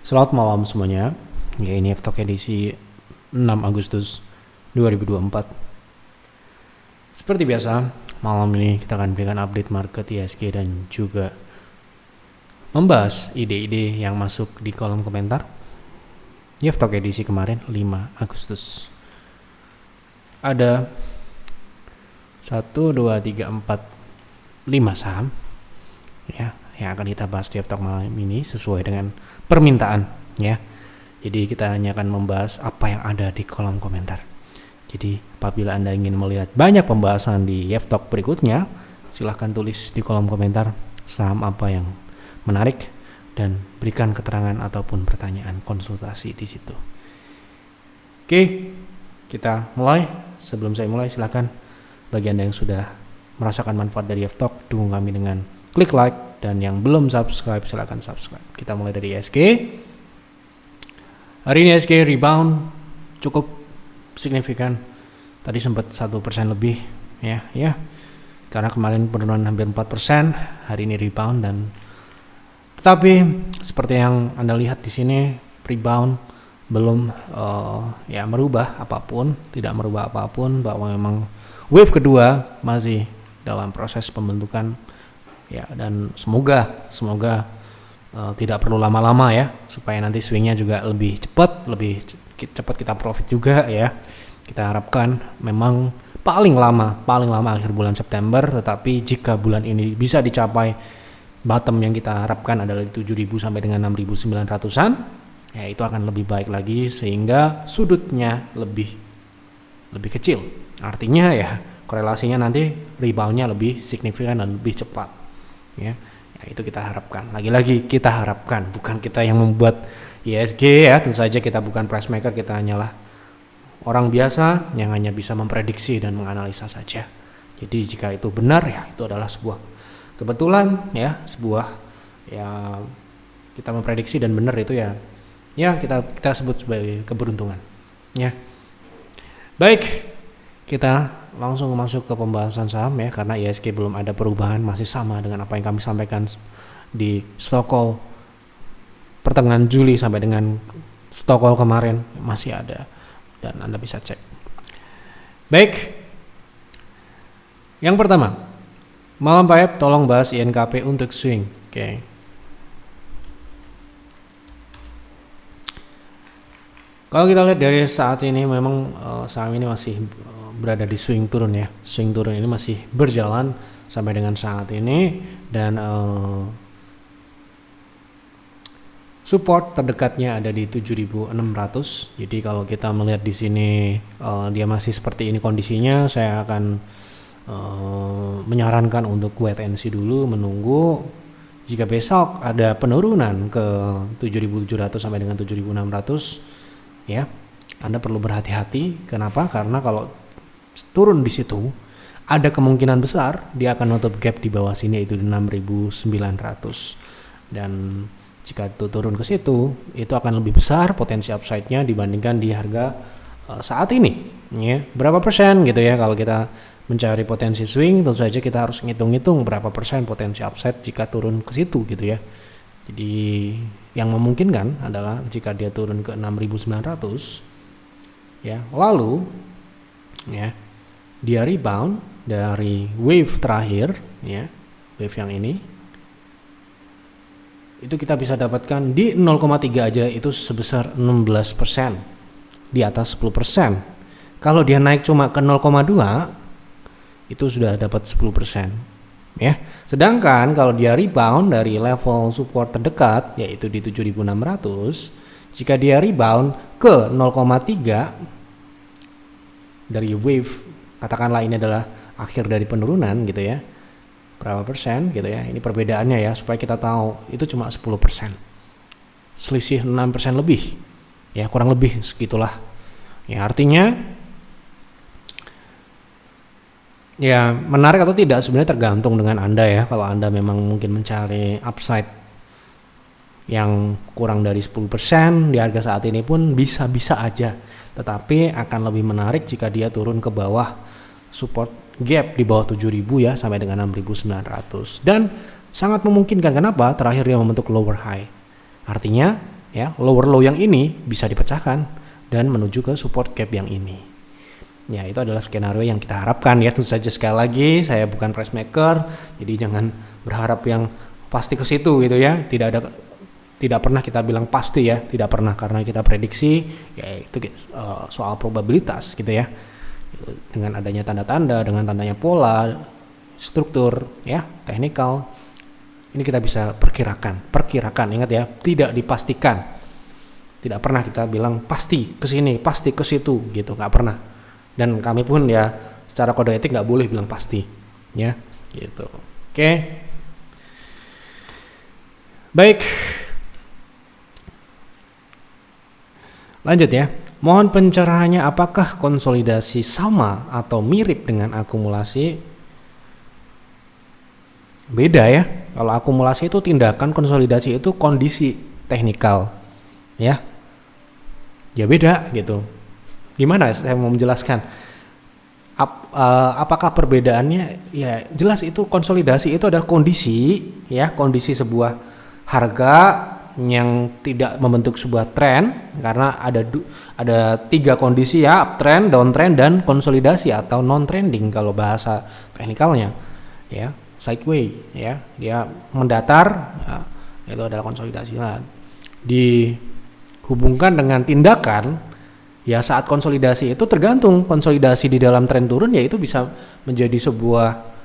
Selamat malam semuanya. Ya, ini F-Talk edisi 6 Agustus 2024. Seperti biasa, malam ini kita akan berikan update market IHSG dan juga membahas ide-ide yang masuk di kolom komentar. Ya, F-Talk edisi kemarin 5 Agustus. Ada 1, 2, 3, 4, 5 saham ya yang akan kita bahas di F-Talk malam ini sesuai dengan permintaan ya. Jadi kita hanya akan membahas apa yang ada di kolom komentar. Jadi apabila Anda ingin melihat banyak pembahasan di F-Talk berikutnya, silahkan tulis di kolom komentar saham apa yang menarik dan berikan keterangan ataupun pertanyaan konsultasi di situ. Oke, kita mulai. Sebelum saya mulai, silahkan bagi Anda yang sudah merasakan manfaat dari F-Talk, dukung kami dengan klik like, dan yang belum subscribe silahkan subscribe. Kita mulai dari IHSG. Hari ini IHSG rebound cukup signifikan. Tadi sempat 1% lebih ya. Karena kemarin penurunan hampir 4%, hari ini rebound dan tetapi seperti yang Anda lihat di sini rebound belum merubah apapun, tidak merubah apapun bahwa memang wave kedua masih dalam proses pembentukan. Ya, dan semoga tidak perlu lama-lama ya, supaya nanti swingnya juga lebih cepat kita profit juga ya. Kita harapkan memang paling lama akhir bulan September, tetapi jika bulan ini bisa dicapai bottom yang kita harapkan adalah di 7.000 sampai dengan 6.900-an, ya itu akan lebih baik lagi sehingga sudutnya lebih kecil. Artinya ya korelasinya nanti reboundnya lebih signifikan dan lebih cepat. Ya, itu kita harapkan. Lagi-lagi kita harapkan, bukan kita yang membuat IHSG ya. Tentu saja kita bukan price maker, kita hanyalah orang biasa yang hanya bisa memprediksi dan menganalisa saja. Jadi jika itu benar ya itu adalah sebuah kebetulan ya, kita memprediksi dan benar itu ya kita sebut sebagai keberuntungan ya. Baik, kita langsung masuk ke pembahasan saham ya, karena IHSG belum ada perubahan, masih sama dengan apa yang kami sampaikan di stock call pertengahan Juli sampai dengan stock call kemarin masih ada dan Anda bisa cek. Baik, yang pertama, malam Pak, tolong bahas INKP untuk swing. Oke. Kalau kita lihat dari saat ini memang saham ini masih berada di swing turun ya. Swing turun ini masih berjalan sampai dengan saat ini dan support terdekatnya ada di 7.600. Jadi kalau kita melihat di sini dia masih seperti ini kondisinya, saya akan menyarankan untuk wait and see dulu, menunggu. Jika besok ada penurunan ke 7.700 sampai dengan 7.600 ya, Anda perlu berhati-hati. Kenapa? Karena kalau turun di situ ada kemungkinan besar dia akan nutup gap di bawah sini, yaitu di 6.900, dan jika itu turun ke situ itu akan lebih besar potensi upside-nya dibandingkan di harga saat ini ya. Berapa persen gitu ya, kalau kita mencari potensi swing tentu saja kita harus ngitung-ngitung berapa persen potensi upside jika turun ke situ gitu ya. Jadi yang memungkinkan adalah jika dia turun ke 6.900 ya, lalu ya dia rebound dari wave terakhir ya, wave yang ini itu kita bisa dapatkan di 0,3 aja itu sebesar 16%, di atas 10%. Kalau dia naik cuma ke 0,2 itu sudah dapat 10% ya. Sedangkan kalau dia rebound dari level support terdekat yaitu di 7.600, jika dia rebound ke 0,3 dari wave, katakanlah ini adalah akhir dari penurunan gitu ya, berapa persen gitu ya, ini perbedaannya ya supaya kita tahu itu cuma 10%, selisih 6% lebih ya, kurang lebih segitulah ya. Artinya ya menarik atau tidak sebenarnya tergantung dengan Anda ya. Kalau Anda memang mungkin mencari upside yang kurang dari 10% di harga saat ini pun bisa-bisa aja, tetapi akan lebih menarik jika dia turun ke bawah support gap di bawah 7.000 ya sampai dengan 6.900, dan sangat memungkinkan. Kenapa? Terakhir dia membentuk lower high, artinya ya lower low yang ini bisa dipecahkan dan menuju ke support gap yang ini. Ya, itu adalah skenario yang kita harapkan ya. Tentu saja sekali lagi saya bukan price maker, jadi jangan berharap yang pasti ke situ gitu ya. Tidak pernah kita bilang pasti ya, tidak pernah, karena kita prediksi ya itu soal probabilitas gitu ya. Dengan adanya tanda-tanda, dengan tandanya pola, struktur ya, teknikal, ini kita bisa perkirakan, ingat ya, tidak dipastikan. Tidak pernah kita bilang pasti ke sini, pasti ke situ gitu, nggak pernah. Dan kami pun ya secara kode etik nggak boleh bilang pasti ya gitu. Oke. Baik, lanjut ya. Mohon pencerahannya, apakah konsolidasi sama atau mirip dengan akumulasi? Beda ya. Kalau akumulasi itu tindakan, konsolidasi itu kondisi teknikal ya. Ya beda gitu. Gimana saya mau menjelaskan? Apakah perbedaannya? Ya jelas, itu konsolidasi itu adalah kondisi ya, kondisi sebuah harga yang tidak membentuk sebuah tren, karena ada 3 kondisi ya, uptrend, downtrend, dan konsolidasi atau non trending kalau bahasa teknikalnya ya, sideway ya, dia mendatar ya, itu adalah konsolidasi. Nah, dihubungkan dengan tindakan ya, saat konsolidasi itu tergantung konsolidasi di dalam tren turun, yaitu bisa menjadi sebuah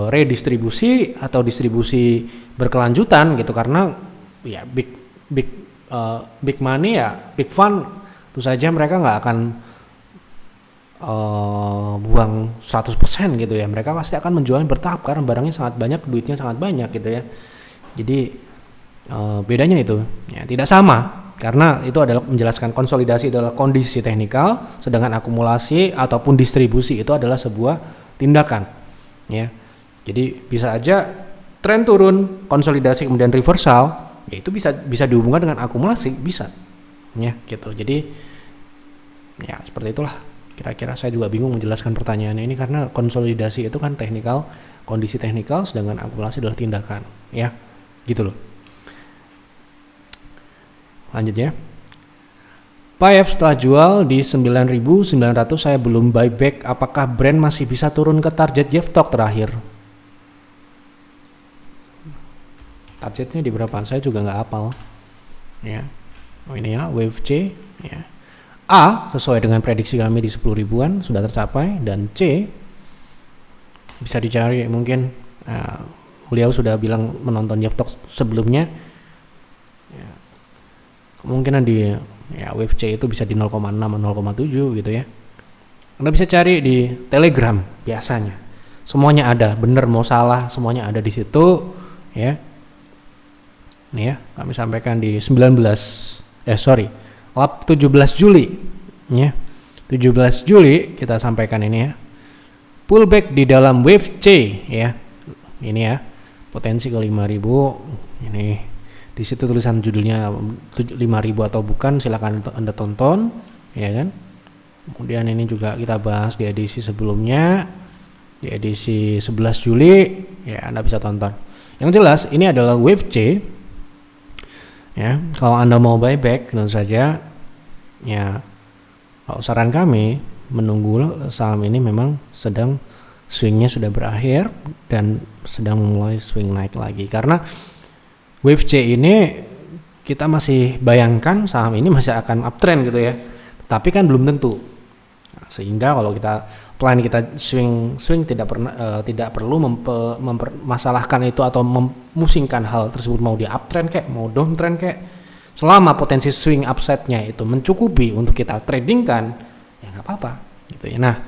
redistribusi atau distribusi berkelanjutan gitu, karena ya big money ya, big fund, itu saja mereka nggak akan buang 100% gitu ya, mereka pasti akan menjual bertahap karena barangnya sangat banyak, duitnya sangat banyak gitu ya. Jadi bedanya itu ya tidak sama. Karena itu adalah menjelaskan konsolidasi adalah kondisi teknikal, sedangkan akumulasi ataupun distribusi itu adalah sebuah tindakan. Ya, jadi bisa aja tren turun, konsolidasi kemudian reversal, ya itu bisa dihubungkan dengan akumulasi, bisa. Ya, gitu. Jadi ya seperti itulah. Kira-kira saya juga bingung menjelaskan pertanyaannya ini, karena konsolidasi itu kan teknikal, kondisi teknikal, sedangkan akumulasi adalah tindakan. Ya, gitu loh. Lanjut ya. PAF setelah jual di 9.900 saya belum buyback, apakah brand masih bisa turun ke target Jeftok terakhir? Targetnya di berapa? Saya juga nggak hafal. Ya. Oh ini ya, wave C ya. A sesuai dengan prediksi kami di 10 ribuan sudah tercapai, dan C bisa dicari mungkin beliau sudah bilang menonton Jeftok sebelumnya. Ya. Kemungkinan di ya wave C itu bisa di 0,6 atau 0,7 gitu ya. Anda bisa cari di Telegram biasanya. Semuanya ada, bener mau salah semuanya ada di situ ya. Nih ya, kami sampaikan di 17 Juli ya. 17 Juli kita sampaikan ini ya. Pullback di dalam wave C ya. Ini ya. Potensi ke 5.000 ini. Di situ tulisan judulnya 5.000 atau bukan, silakan Anda tonton ya kan. Kemudian ini juga kita bahas di edisi sebelumnya, di edisi 11 Juli ya, Anda bisa tonton. Yang jelas ini adalah wave C ya. Kalau Anda mau buyback tentu saja ya, kalau saran kami menunggu saham ini memang sedang swingnya sudah berakhir dan sedang mulai swing naik lagi, karena wave C ini kita masih bayangkan saham ini masih akan uptrend gitu ya, tapi kan belum tentu. Nah, sehingga kalau plan kita swing tidak perlu mempermasalahkan itu atau memusingkan hal tersebut, mau di uptrend kayak mau downtrend kayak, selama potensi swing upside-nya itu mencukupi untuk kita tradingkan ya nggak apa-apa gitu ya. Nah,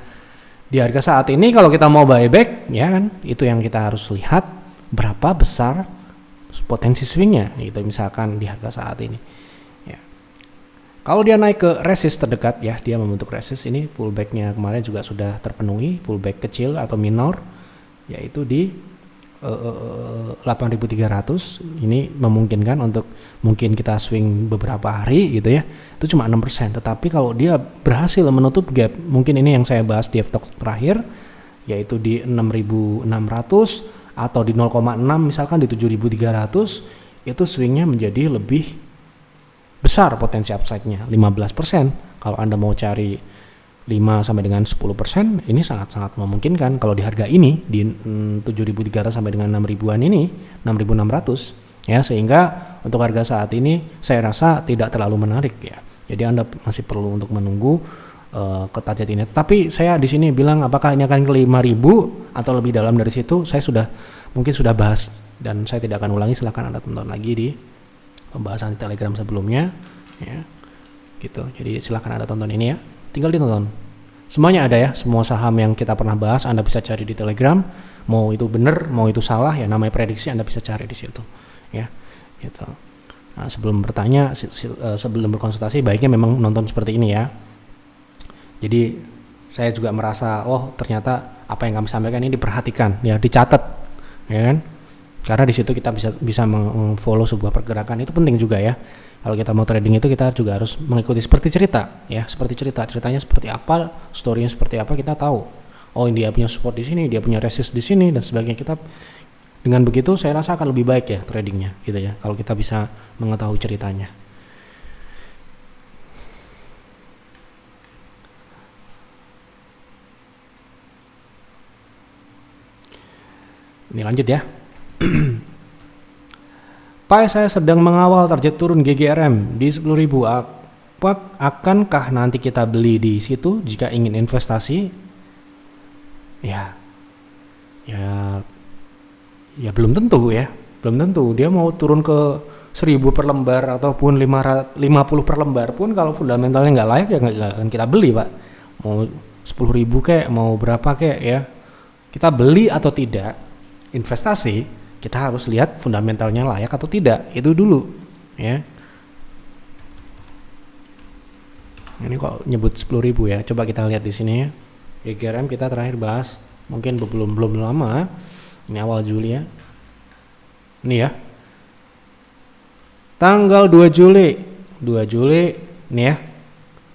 di harga saat ini kalau kita mau buyback ya kan, itu yang kita harus lihat berapa besar potensi swingnya gitu, misalkan di harga saat ini ya. Kalau dia naik ke resist terdekat ya, dia membentuk resist, ini pullbacknya kemarin juga sudah terpenuhi, pullback kecil atau minor yaitu di 8.300. Ini memungkinkan untuk mungkin kita swing beberapa hari gitu ya, itu cuma 6%. Tetapi kalau dia berhasil menutup gap, mungkin ini yang saya bahas di F-Talk terakhir, yaitu di 6.600 atau di 0,6 misalkan di 7.300, itu swingnya menjadi lebih besar potensi upside-nya 15%. Kalau Anda mau cari 5 sampai dengan 10%, ini sangat-sangat memungkinkan kalau di harga ini di 7.300 sampai dengan 6.000-an ini, 6.600 ya, sehingga untuk harga saat ini saya rasa tidak terlalu menarik ya. Jadi Anda masih perlu untuk menunggu ke target ini. Tapi saya di sini bilang apakah ini akan ke 5.000 atau lebih dalam dari situ, saya mungkin sudah bahas dan saya tidak akan ulangi. Silahkan Anda tonton lagi di pembahasan di Telegram sebelumnya ya. Gitu. Jadi silahkan Anda tonton ini ya. Tinggal ditonton. Semuanya ada ya, semua saham yang kita pernah bahas Anda bisa cari di Telegram. Mau itu benar, mau itu salah ya, namanya prediksi Anda bisa cari di situ. Ya. Gitu. Nah, sebelum bertanya, sebelum berkonsultasi baiknya memang nonton seperti ini ya. Jadi saya juga merasa ternyata apa yang kami sampaikan ini diperhatikan ya, dicatat ya kan. Karena di situ kita bisa meng-follow sebuah pergerakan, itu penting juga ya. Kalau kita mau trading itu kita juga harus mengikuti seperti cerita ya, seperti ceritanya seperti apa, story-nya seperti apa, kita tahu. Oh, dia punya support di sini, dia punya resist di sini dan sebagainya. Kita dengan begitu saya rasa akan lebih baik ya tradingnya gitu ya, kalau kita bisa mengetahui ceritanya. Ini lanjut ya. Pak, saya sedang mengawal target turun GGRM di 10.000. Akankah nanti kita beli di situ jika ingin investasi? Ya belum tentu ya. Belum tentu. Dia mau turun ke 1.000 per lembar ataupun 50 per lembar pun kalau fundamentalnya nggak layak ya nggak akan kita beli, Pak. Mau 10.000 kayak mau berapa kayak ya. Kita beli atau tidak investasi, kita harus lihat fundamentalnya layak atau tidak, itu dulu ya. Ini kok nyebut 10.000 ya, coba kita lihat di sini ya. GGRM kita terakhir bahas mungkin belum lama, ini awal Juli ya. Ini ya, tanggal 2 Juli ini ya,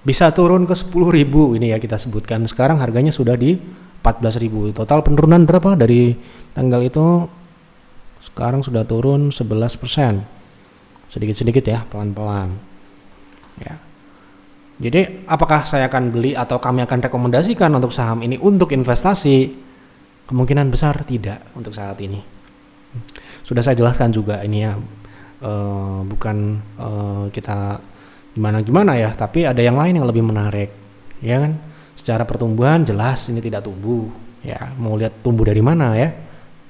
bisa turun ke 10.000 ini ya kita sebutkan. Sekarang harganya sudah di 14.000. Total penurunan berapa dari tanggal itu? Sekarang sudah turun 11%. Sedikit-sedikit ya, pelan-pelan. Ya. Jadi apakah saya akan beli atau kami akan rekomendasikan untuk saham ini untuk investasi? Kemungkinan besar tidak untuk saat ini. Sudah saya jelaskan juga ini ya, bukan kita gimana ya, tapi ada yang lain yang lebih menarik, ya kan? Secara pertumbuhan jelas ini tidak tumbuh, ya. Mau lihat tumbuh dari mana ya?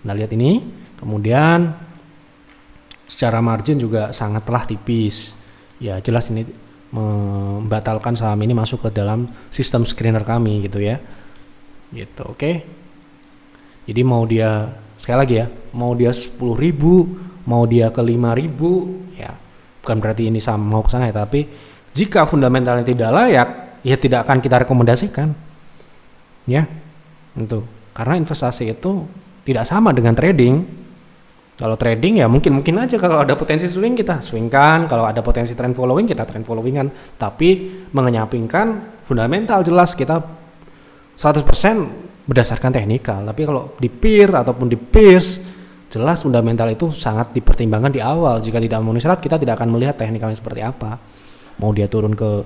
Nah, lihat ini. Kemudian secara margin juga sangatlah tipis. Ya, jelas ini membatalkan saham ini masuk ke dalam sistem screener kami gitu ya. Gitu, oke. Jadi mau dia sekali lagi ya, mau dia 10.000, mau dia ke 5.000 ya. Bukan berarti ini saham mau ke sana ya, tapi jika fundamentalnya tidak layak, ya tidak akan kita rekomendasikan. Ya. Itu. Karena investasi itu tidak sama dengan trading. Kalau trading ya mungkin aja kalau ada potensi swing kita swingkan, kalau ada potensi trend following kita trend followingan, tapi mengenyampingkan fundamental jelas kita 100% berdasarkan teknikal. Tapi kalau di peer ataupun di peers jelas fundamental itu sangat dipertimbangkan di awal. Jika tidak memenuhi syarat kita tidak akan melihat teknikalnya seperti apa. Mau dia turun ke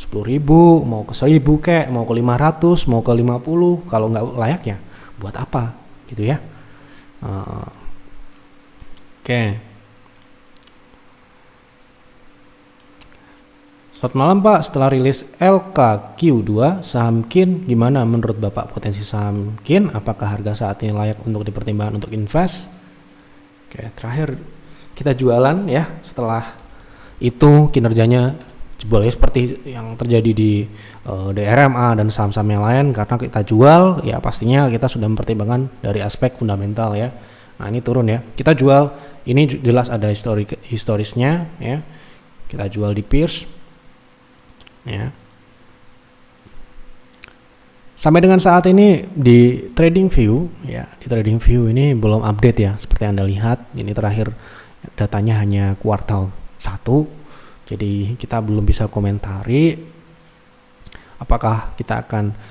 10.000, mau ke 1.000 kek, mau ke 500, mau ke 50, kalau nggak layak ya buat apa gitu ya. Oke. Selamat malam Pak, setelah rilis LKQ2 saham KIN gimana menurut Bapak potensi saham KIN? Apakah harga saat ini layak untuk dipertimbangkan untuk invest? Oke, terakhir kita jualan ya, setelah itu kinerjanya jebol ya, seperti yang terjadi di DRMA dan saham-saham yang lain. Karena kita jual ya pastinya kita sudah mempertimbangkan dari aspek fundamental ya. Nah, ini turun ya, kita jual, ini jelas ada historisnya ya, kita jual di peers ya. Sampai dengan saat ini di TradingView ya, di TradingView ini belum update ya, seperti Anda lihat ini terakhir datanya hanya kuartal 1, jadi kita belum bisa komentari apakah kita akan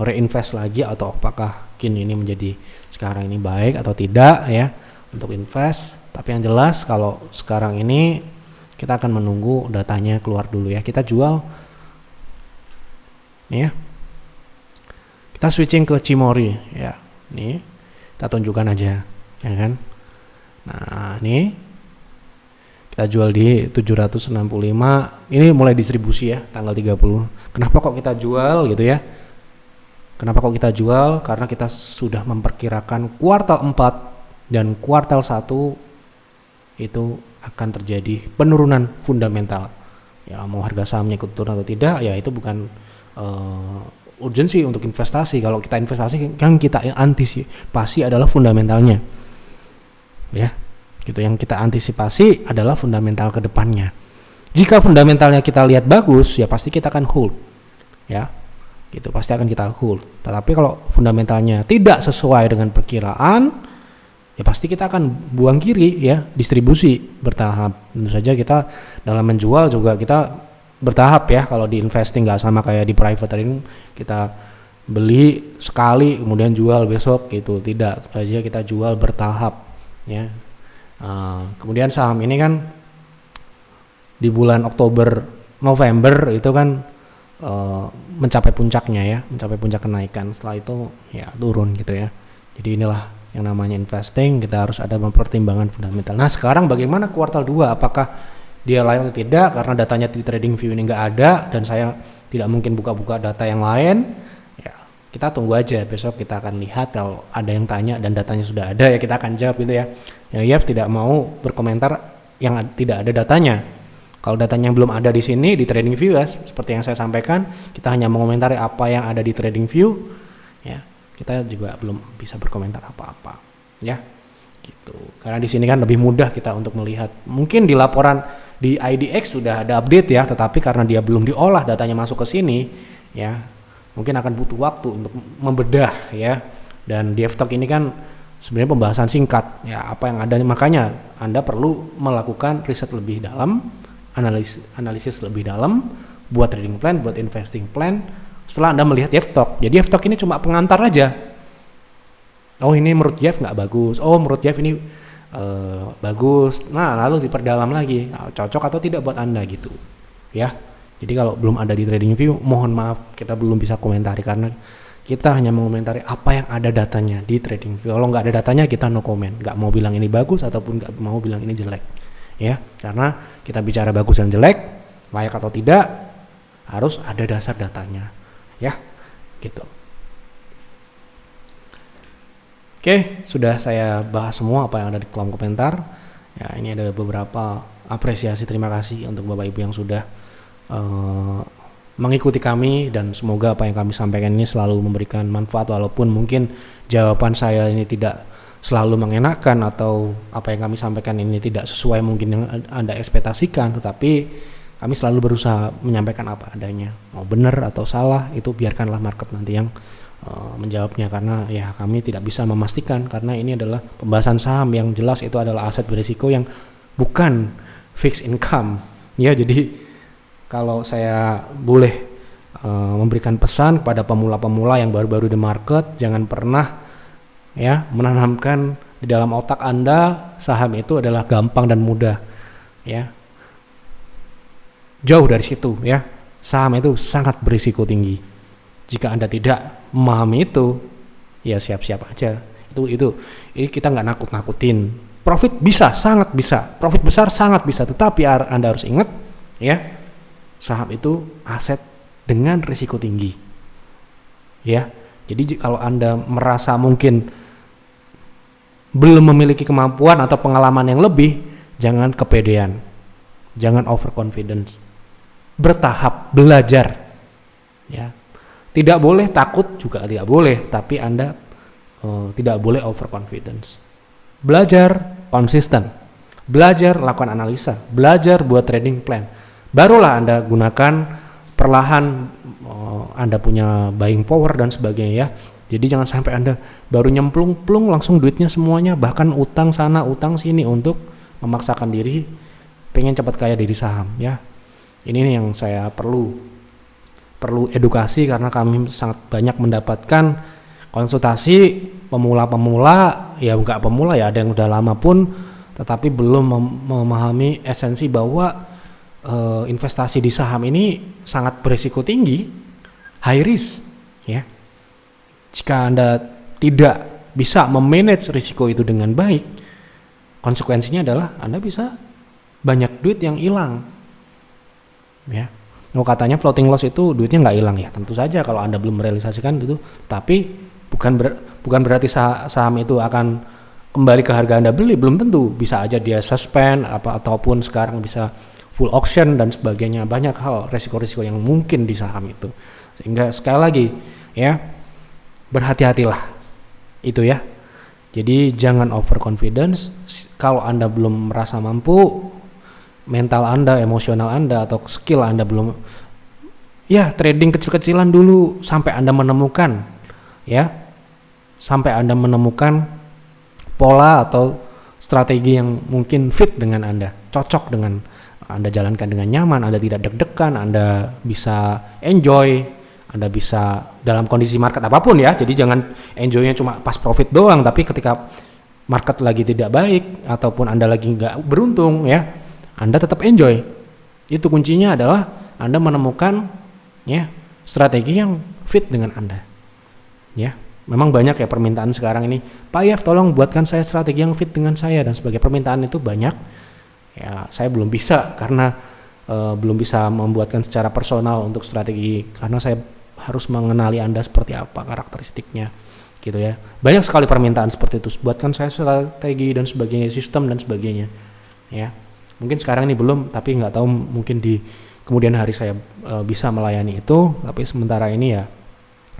reinvest lagi atau apakah KIN ini menjadi sekarang ini baik atau tidak ya untuk invest. Tapi yang jelas kalau sekarang ini kita akan menunggu datanya keluar dulu ya. Kita jual ya. Kita switching ke Cimori ya. Nih, kita tunjukkan aja ya kan. Nah, nih kita jual di 765. Ini mulai distribusi ya, tanggal 30. Kenapa kok kita jual gitu ya? Kenapa kok kita jual? Karena kita sudah memperkirakan kuartal 4 dan kuartal 1 itu akan terjadi penurunan fundamental. Ya, mau harga sahamnya ikut turun atau tidak, ya itu bukan urgensi untuk investasi. Kalau kita investasi kan kita antisipasi adalah fundamentalnya. Ya, gitu, yang kita antisipasi adalah fundamental ke depannya. Jika fundamentalnya kita lihat bagus, ya pasti kita akan hold. Ya. Gitu, pasti akan kita hold. Tetapi kalau fundamentalnya tidak sesuai dengan perkiraan, ya pasti kita akan buang kiri ya, distribusi bertahap. Tentu saja kita dalam menjual juga kita bertahap ya. Kalau di investing nggak sama kayak di private trading, kita beli sekali kemudian jual besok gitu, tidak. Tentu saja kita jual bertahap ya. Kemudian saham ini kan di bulan Oktober November itu kan mencapai puncaknya ya, mencapai puncak kenaikan. Setelah itu ya turun gitu ya. Jadi inilah yang namanya investing, kita harus ada mempertimbangkan fundamental. Nah sekarang bagaimana kuartal 2, apakah dia layak atau tidak? Karena datanya di TradingView ini nggak ada dan saya tidak mungkin buka-buka data yang lain ya, kita tunggu aja, besok kita akan lihat. Kalau ada yang tanya dan datanya sudah ada ya kita akan jawab gitu ya. Yev tidak mau berkomentar yang tidak ada datanya. Kalau datanya belum ada di sini di TradingView ya, seperti yang saya sampaikan, kita hanya mengomentari apa yang ada di TradingView ya. Kita juga belum bisa berkomentar apa-apa ya. Gitu. Karena di sini kan lebih mudah kita untuk melihat. Mungkin di laporan di IDX sudah ada update ya, tetapi karena dia belum diolah datanya masuk ke sini ya, mungkin akan butuh waktu untuk membedah ya. Dan di F-Stock ini kan sebenarnya pembahasan singkat ya, apa yang ada, makanya Anda perlu melakukan riset lebih dalam, analisis lebih dalam, buat trading plan, buat investing plan setelah Anda melihat F-Stock. Jadi F-Stock ini cuma pengantar aja. Oh ini menurut Jeff nggak bagus, oh menurut Jeff ini bagus, nah lalu diperdalam lagi, cocok atau tidak buat Anda gitu ya. Jadi kalau belum ada di TradingView, mohon maaf kita belum bisa komentari karena kita hanya mengomentari apa yang ada datanya di TradingView. Kalau nggak ada datanya kita no comment, nggak mau bilang ini bagus ataupun nggak mau bilang ini jelek ya. Karena kita bicara bagus dan jelek, layak atau tidak, harus ada dasar datanya ya gitu. Oke, sudah saya bahas semua apa yang ada di kolom komentar. Ya, ini ada beberapa apresiasi, terima kasih untuk Bapak Ibu yang sudah mengikuti kami, dan semoga apa yang kami sampaikan ini selalu memberikan manfaat, walaupun mungkin jawaban saya ini tidak selalu mengenakan atau apa yang kami sampaikan ini tidak sesuai mungkin yang Anda ekspektasikan, tetapi kami selalu berusaha menyampaikan apa adanya. Mau benar atau salah itu biarkanlah market nanti yang menjawabnya, karena ya kami tidak bisa memastikan, karena ini adalah pembahasan saham yang jelas itu adalah aset berisiko yang bukan fixed income ya. Jadi kalau saya boleh memberikan pesan kepada pemula-pemula yang baru-baru di market, jangan pernah ya menanamkan di dalam otak Anda saham itu adalah gampang dan mudah ya. Jauh dari situ ya. Saham itu sangat berisiko tinggi. Jika Anda tidak memahami itu, ya siap-siap aja. Ini kita nggak nakut-nakutin. Profit bisa, sangat bisa. Profit besar sangat bisa. Tetapi Anda harus ingat, ya, saham itu aset dengan risiko tinggi. Ya, jadi kalau Anda merasa mungkin belum memiliki kemampuan atau pengalaman yang lebih, jangan kepedean, jangan overconfidence. Bertahap, belajar, ya. Tidak boleh takut juga tidak boleh, tapi Anda tidak boleh overconfidence. Belajar konsisten, belajar lakukan analisa, belajar buat trading plan. Barulah Anda gunakan perlahan, Anda punya buying power dan sebagainya ya. Jadi jangan sampai Anda baru nyemplung langsung duitnya semuanya, bahkan utang sana utang sini untuk memaksakan diri pengen cepat kaya dari saham ya. Ini nih yang saya perlu edukasi, karena kami sangat banyak mendapatkan konsultasi pemula-pemula, ya enggak pemula ya, ada yang udah lama pun tetapi belum memahami esensi bahwa investasi di saham ini sangat berisiko tinggi, high risk ya. Jika Anda tidak bisa memanage risiko itu dengan baik, konsekuensinya adalah Anda bisa banyak duit yang hilang ya. Katanya floating loss itu duitnya nggak hilang ya, tentu saja kalau Anda belum merealisasikan itu, tapi bukan berarti saham itu akan kembali ke harga Anda beli, belum tentu. Bisa aja dia suspend ataupun sekarang bisa full auction dan sebagainya. Banyak hal resiko-resiko yang mungkin di saham itu. Sehingga sekali lagi ya, berhati-hatilah itu ya. Jadi jangan overconfidence. Kalau Anda belum merasa mampu, mental Anda, emosional Anda atau skill Anda belum, ya trading kecil-kecilan dulu sampai Anda menemukan ya, sampai Anda menemukan pola atau strategi yang mungkin fit dengan Anda, cocok dengan Anda, jalankan dengan nyaman, Anda tidak deg-degan, Anda bisa enjoy, Anda bisa dalam kondisi market apapun ya. Jadi jangan enjoynya cuma pas profit doang, tapi ketika market lagi tidak baik ataupun Anda lagi nggak beruntung ya, Anda tetap enjoy. Itu kuncinya adalah Anda menemukan ya strategi yang fit dengan Anda ya. Memang banyak ya permintaan sekarang ini, Pak Yef tolong buatkan saya strategi yang fit dengan saya dan sebagai permintaan itu banyak ya. Saya belum bisa karena belum bisa membuatkan secara personal untuk strategi, karena saya harus mengenali Anda seperti apa karakteristiknya gitu ya. Banyak sekali permintaan seperti itu, buatkan saya strategi dan sebagainya, sistem dan sebagainya ya. Mungkin sekarang ini belum, tapi nggak tahu mungkin di kemudian hari saya bisa melayani itu. Tapi sementara ini ya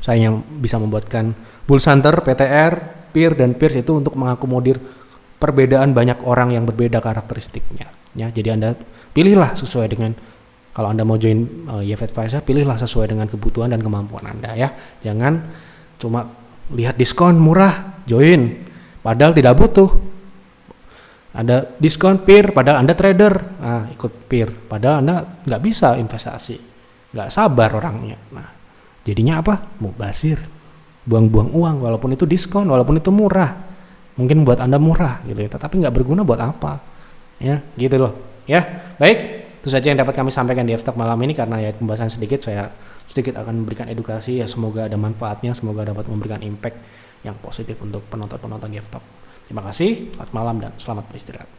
saya yang bisa membuatkan Bull Hunter, PTR, Peer dan Peers itu untuk mengakomodir perbedaan banyak orang yang berbeda karakteristiknya ya. Jadi Anda pilihlah sesuai dengan, kalau Anda mau join YF Advisor, pilihlah sesuai dengan kebutuhan dan kemampuan Anda ya. Jangan cuma lihat diskon murah join padahal tidak butuh. Ada diskon Peer padahal Anda trader, ikut Peer padahal Anda nggak bisa investasi, nggak sabar orangnya. Nah jadinya apa? Mubazir, buang-buang uang walaupun itu diskon, walaupun itu murah, mungkin buat Anda murah gitu ya, tetapi nggak berguna buat apa ya, gitu loh ya. Baik, itu saja yang dapat kami sampaikan di F-Talk malam ini, karena ya pembahasan sedikit, saya sedikit akan memberikan edukasi ya, semoga ada manfaatnya, semoga dapat memberikan impact yang positif untuk penonton-penonton di F-Talk. Terima kasih, selamat malam dan selamat beristirahat.